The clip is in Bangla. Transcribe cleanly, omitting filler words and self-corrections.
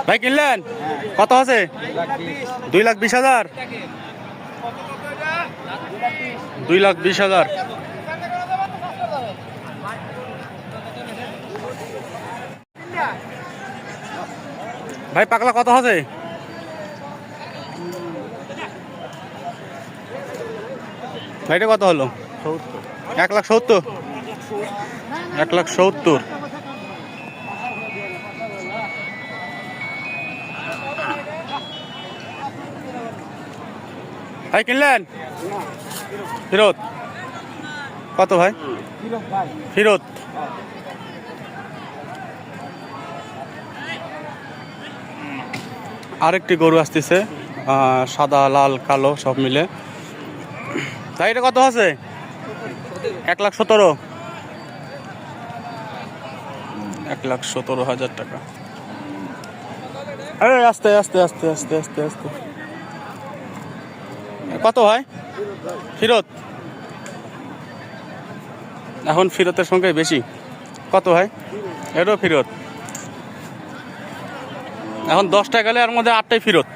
ভাই কিনলেন কত আছে? 2,20,000। 2,20,000। ভাই পাকলা কত আছে? ভাইটা কত হলো? 1,70,000। 1,70,000। ভাই কিনলেন ফিরত কত ভাই? ফিরত। আরেকটি গরু আসতেছে, সাদা লাল কালো সব মিলে। ভাই এটা কত আছে? 1,17,000। 1,17,000 টাকা। আরে আস্তে আস্তে আস্তে আস্তে আস্তে আস্তে। কত ভাই ফিরত? এখন ফিরতের সংখ্যা বেশি। কত ভাই? এটাও ফিরত। এখন 10টা গেলে এর মধ্যে 8টাই ফিরত।